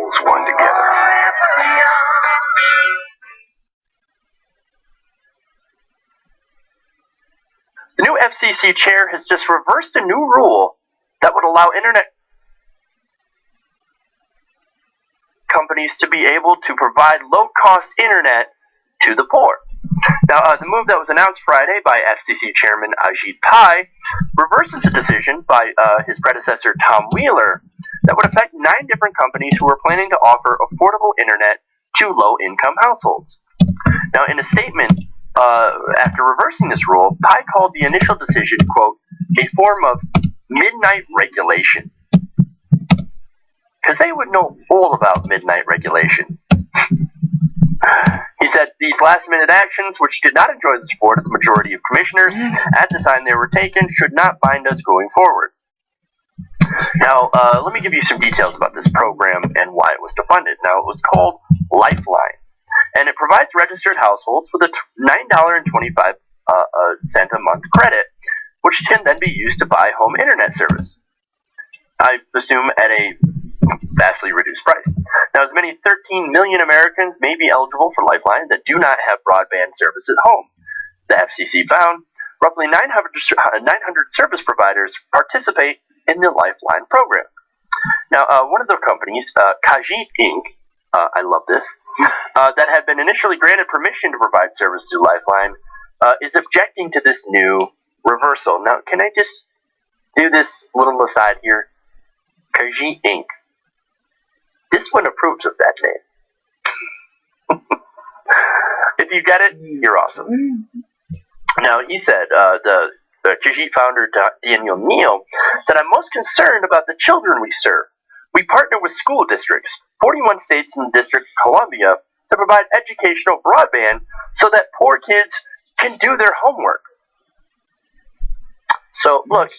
holds one together. The new FCC chair has just reversed a new rule that would allow internet companies to be able to provide low-cost internet to the poor. Now, the move that was announced Friday by FCC Chairman Ajit Pai reverses a decision by his predecessor Tom Wheeler that would affect 9 different companies who were planning to offer affordable internet to low-income households. Now, in a statement after reversing this rule, Pai called the initial decision, quote, a form of midnight regulation. Because they would know all about midnight regulation. He said these last-minute actions, which did not enjoy the support of the majority of commissioners at the time they were taken, should not bind us going forward. Now, let me give you some details about this program and why it was defunded. Now, it was called Lifeline, and it provides registered households with a $9.25 a month credit, which can then be used to buy home internet service. I assume at a vastly reduced price. Now, as many as 13 million Americans may be eligible for Lifeline that do not have broadband service at home. The FCC found roughly 900 service providers participate in the Lifeline program. Now, one of the companies, Kajit Inc., I love this, that had been initially granted permission to provide service through Lifeline, is objecting to this new reversal. Now, can I just do this little aside here? Kajit Inc. This one approves of that name. If you get it, you're awesome. Now, he said, the Kajit founder, Daniel Neal, said, I'm most concerned about the children we serve. We partner with school districts, 41 states and the District of Columbia, to provide educational broadband so that poor kids can do their homework. So, look,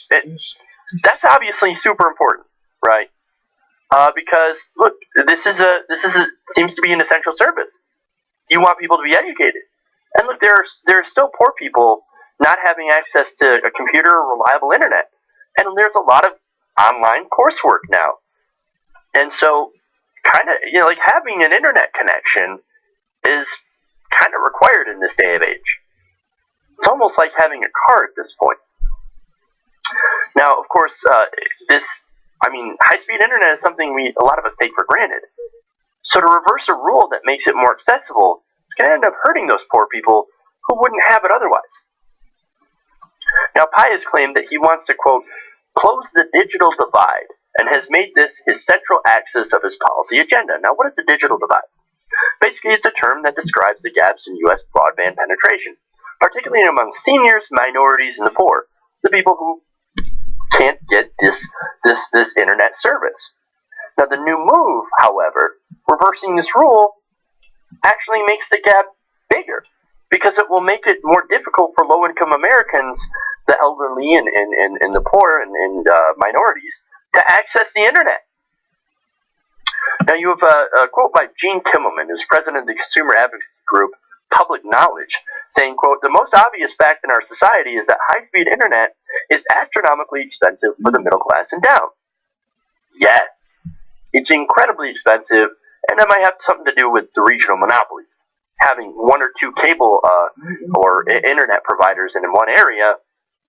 that's obviously super important, right? Because look, this seems to be an essential service. You want people to be educated, and look, there are still poor people not having access to a computer or reliable internet, and there's a lot of online coursework now, and so kind of like having an internet connection is kind of required in this day of age. It's almost like having a car at this point. Now, of course, high-speed internet is something a lot of us take for granted. So to reverse a rule that makes it more accessible, it's going to end up hurting those poor people who wouldn't have it otherwise. Now, Pai has claimed that he wants to, quote, close the digital divide, and has made this his central axis of his policy agenda. Now, what is the digital divide? Basically, it's a term that describes the gaps in U.S. broadband penetration, particularly among seniors, minorities, and the poor, the people who can't get this internet service. Now, the new move, however, reversing this rule, actually makes the gap bigger, because it will make it more difficult for low-income Americans, the elderly and the poor and minorities, to access the internet. Now, you have a quote by Gene Kimmelman, who's president of the consumer advocacy group Public Knowledge, saying, quote, the most obvious fact in our society is that high-speed internet is astronomically expensive for the middle class and down. Yes, it's incredibly expensive, and that might have something to do with the regional monopolies. Having 1 or 2 cable or internet providers in one area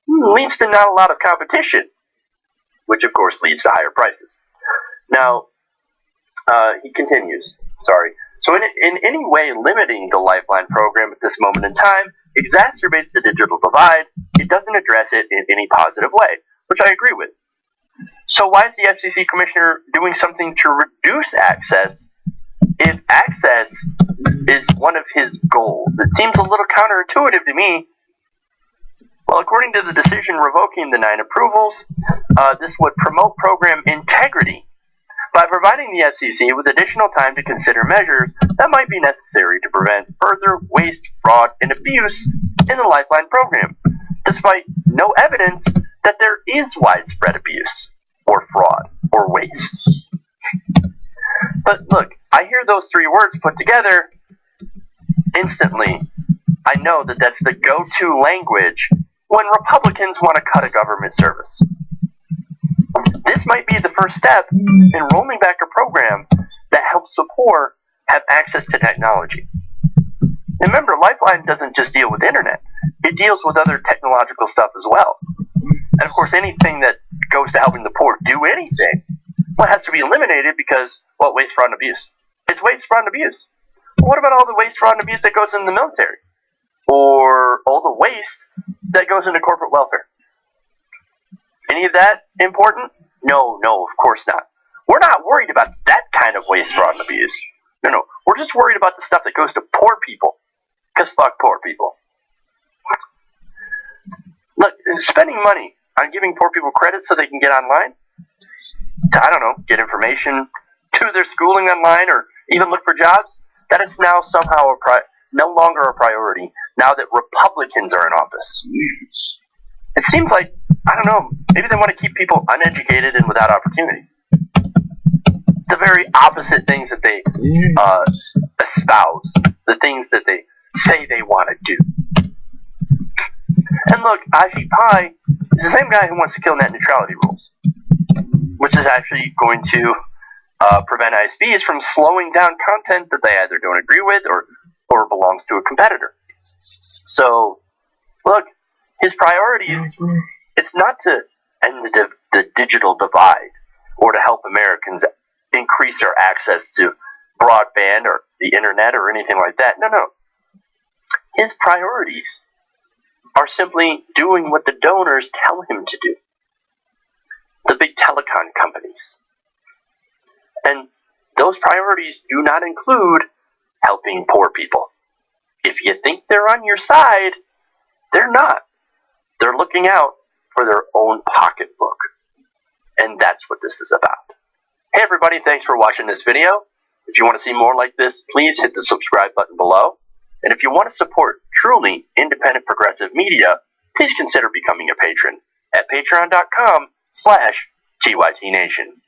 leads to not a lot of competition, which of course leads to higher prices. Now, he continues, so in any way limiting the Lifeline program at this moment in time exacerbates the digital divide. It doesn't address it in any positive way, which I agree with. So why is the FCC commissioner doing something to reduce access if access is one of his goals? It seems a little counterintuitive to me. Well, according to the decision revoking the 9 approvals, this would promote program integrity by providing the FCC with additional time to consider measures that might be necessary to prevent further waste, fraud, and abuse in the Lifeline program, despite no evidence that there is widespread abuse, or fraud, or waste. But look, I hear those 3 words put together, instantly, I know that that's the go-to language when Republicans want to cut a government service. This might be the first step in rolling back a program that helps the poor have access to technology. And remember, Lifeline doesn't just deal with the internet. It deals with other technological stuff as well. And of course, anything that goes to helping the poor do anything, well, it has to be eliminated because, well, waste, fraud, and abuse. It's waste, fraud, and abuse. Well, what about all the waste, fraud, and abuse that goes in the military? Or all the waste that goes into corporate welfare? Any of that important? No, of course not. We're not worried about that kind of waste, fraud, and abuse. No. We're just worried about the stuff that goes to poor people. Because fuck poor people. Look, spending money on giving poor people credit so they can get online, to, I don't know, get information, do their schooling online, or even look for jobs, that is now somehow no longer a priority now that Republicans are in office. It seems like, I don't know, maybe they want to keep people uneducated and without opportunity. The very opposite things that they espouse, the things that they say they want to do. And look, Ajit Pai is the same guy who wants to kill net neutrality rules, which is actually going to prevent ISPs from slowing down content that they either don't agree with or belongs to a competitor. So, look, his priorities, it's not to end the digital divide or to help Americans increase their access to broadband or the internet or anything like that. No. His priorities are simply doing what the donors tell him to do. The big telecom companies. And those priorities do not include helping poor people. If you think they're on your side, they're not. They're looking out for their own pocketbook. And that's what this is about. Hey everybody, thanks for watching this video. If you want to see more like this, please hit the subscribe button below. And if you want to support truly independent progressive media, please consider becoming a patron at patreon.com/TYTNation.